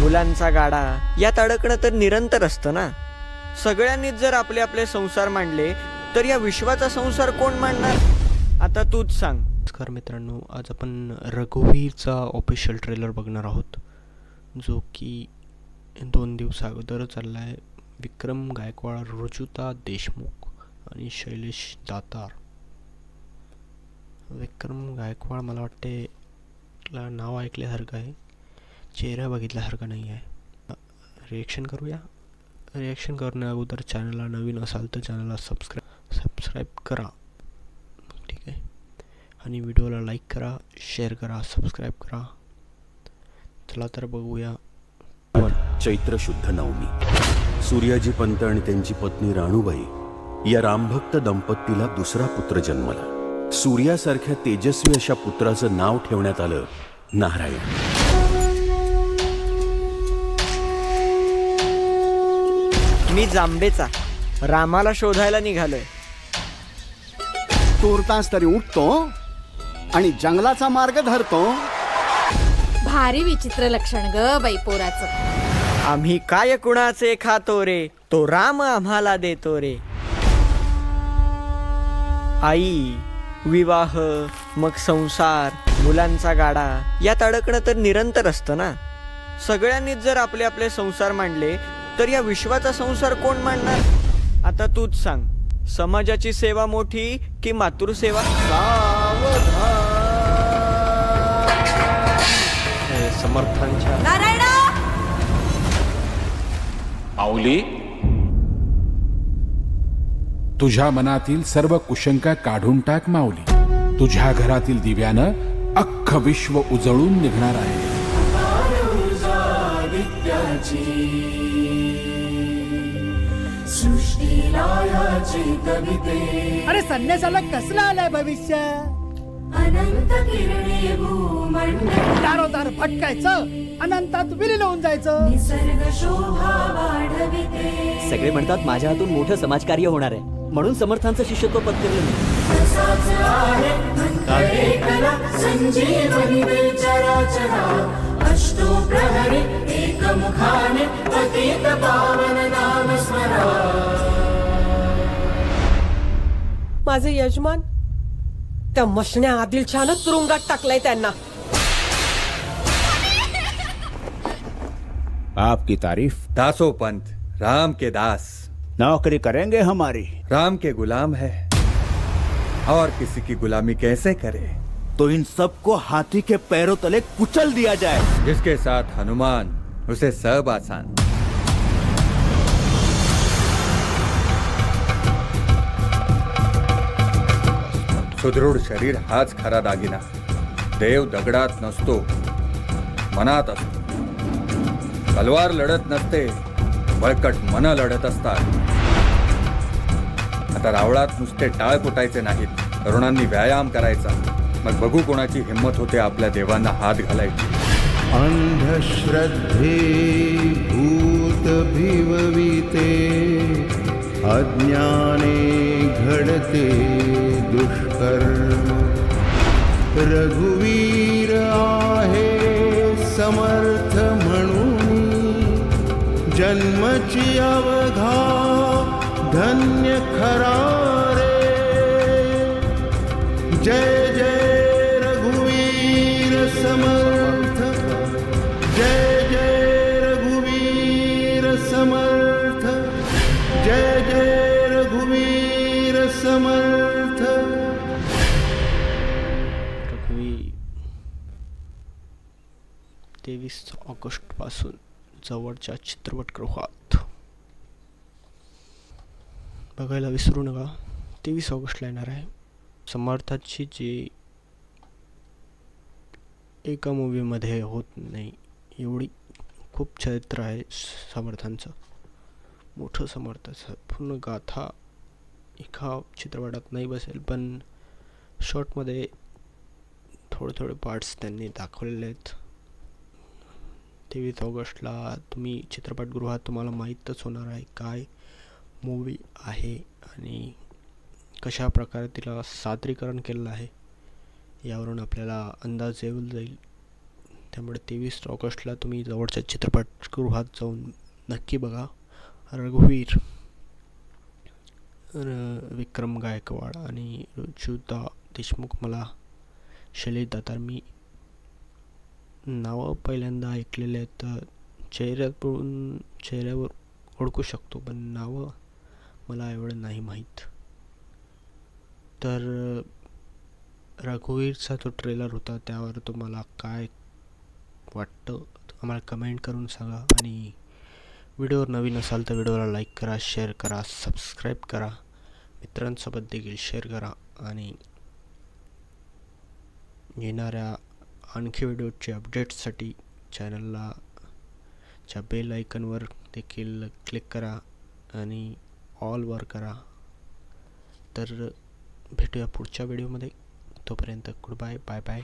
मुलांचा गाडा यात अडकणं तर निरंतर असतं ना। सगळ्यांनीच जर आपले आपले संसार मांडले तर या विश्वाचा संसार कोण मांडणार? आता तूच सांग। नमस्कार मित्रांनो, आज आपण रघुवीरचा ऑफिशियल ट्रेलर बघणार आहोत, जो की 2 दिवस अगोदर चालला आहे। विक्रम गायकवाड, रुजुता देशमुख आणि शैलेश दातार। विक्रम गायकवाड मला वाटते नाव ऐकल्यासारखं आहे, चेहरा बघितल्यासारखा नाही आहे। रिॲक्शन करूया। रिॲक्शन करण्या अगोदर चॅनलला नवीन असाल तर चॅनलला सबस्क्राईब करा, ठीक आहे, आणि व्हिडिओला लाईक करा, शेअर करा, सबस्क्राईब करा। चला तर बघूया। चैत्र शुद्ध नवमी, सूर्याजी पंत आणि त्यांची पत्नी राणूबाई या रामभक्त दंपतीला दुसरा पुत्र जन्मला। सूर्यासारख्या तेजस्वी अशा पुत्राचं नाव ठेवण्यात आलं नारायण। मी जांबेचा रामाला शोधायला निघालोय। तूर्तास तरी उठतो आणि जंगलाचा मार्ग धरतो। भारी विचित्र लक्षण ग बाई पोराचं। आम्ही काय कुणाचे खातो रे, तो राम आम्हाला देतो रे। आई, विवाह, मग संसार, मुलांचा गाडा यात अडकणं तर निरंतर असतं ना। सगळ्यांनीच जर आपले आपले संसार मांडले तर या विश्वाचा संसार कोण मांडणार? आता तूच सांग, समाजाची सेवा मोठी की मातृसेवा? समर्थांच्या नारायणा माऊली, तुझ्या मनातील सर्व कुशंका काढून टाक माऊली। तुझ्या घरातील दिव्यानं अख्ख विश्व उजळून निघणार आहे। अरे संन्यासाला कसला आलाय भविष्य? अनंत किरणे भूमंडल दारोदार भटकायचं, अनंतात विलीन होऊन जायचं। निसर्ग शोभा वाढविते। सगळे म्हणतात माझ्या हातून मोठं समाजकार्य होणार आहे, म्हणून समर्थांचं शिष्यत्व पत्करलं मी। तसाच आहे मंत्र कला संजीवनी चराचरा। अष्टो प्रहरी एकमुखाने पतित पावन नाम स्मरा। माझे यजमान त्या मशण्या आदिलशाहनं तुरुंगात टाकलंय त्यांना। आपकी तारीफ। दासो पंत, राम के दास। नौकरी करेंगे हमारी। राम के गुलाम है, और किसी की गुलामी कैसे करे? तो इन सबको हाथी के पैरों तले कुचल दिया जाए। जिसके साथ हनुमान, उसे सब आसान। सुदृढ शरीर हाच खरा दागिना। देव दगडात नसतो, मनात असतो। तलवार लढत नसते, बळकट मन लढत असतात। आता रावळात नुसते टाळ फुटायचे नाहीत, तरुणांनी व्यायाम करायचा। मग बघू कोणाची हिम्मत होते आपल्या देवांना हात घालायची। अंधश्रद्धे भूत भिवविते, अज्ञाने घडते दुष्कर्म। रघुवीर आहे समर्थ म्हणून, जन्मची अवघा धन्य खरा रे। जय जय रघुवीर समर्थ, जय जय रघुवीर समर्थ, जय जय रघुवीर समर्थ। रघुवीर 23 ऑगस्ट पासून जवळच्या चित्रपटगृहात बघायला विसरू नका। 23 ऑगस्टला येणार आहे। समर्थाची जी एका मूवीमध्ये होत नाही एवढी खूप चरित्र आहे समर्थांचं, मोठं समर्थाचं। पूर्ण गाथा एका चित्रपटात नाही बसेल, पण शॉर्टमध्ये थोडे पार्ट्स त्यांनी दाखवलेले आहेत। 23 ऑगस्टला तुम्ही चित्रपटगृहात, तुम्हाला माहीतच होणार आहे काय मूवी आहे आणि कशा प्रकारे तिला सादरीकरण केलेलं आहे, यावरून आपल्याला अंदाज येऊन जाईल त्यामुळे 23 ऑगस्टला तुम्ही जवळच्या चित्रपटगृहात जाऊन नक्की बघा. रघुवीर, विक्रम गायकवाड आणि ऋजुता देशमुख. मला शैलेश दातार, मी नावं पहिल्यांदा ऐकलेले आहेत, चेहऱ्यावर ओळखू शकतो, पण नावं मला एवढं नाही माहीत. तर रघुवीरचा जो ट्रेलर होता त्यावर तुम्हाला काय वाटतं आम्हाला कमेंट करून सांगा. आणि व्हिडिओवर नवीन असाल तर व्हिडिओला लाईक करा, शेअर करा, सबस्क्राईब करा, मित्रांसोबत देखील शेअर करा. आणि येणाऱ्या आणखी व्हिडिओचे अपडेट्ससाठी चॅनलला च्या बेल आयकनवर देखील क्लिक करा आणि ऑलवर करा. तर भेटूया पुढच्या व्हिडिओमध्ये. तोपर्यंत गुड बाय, बाय बाय.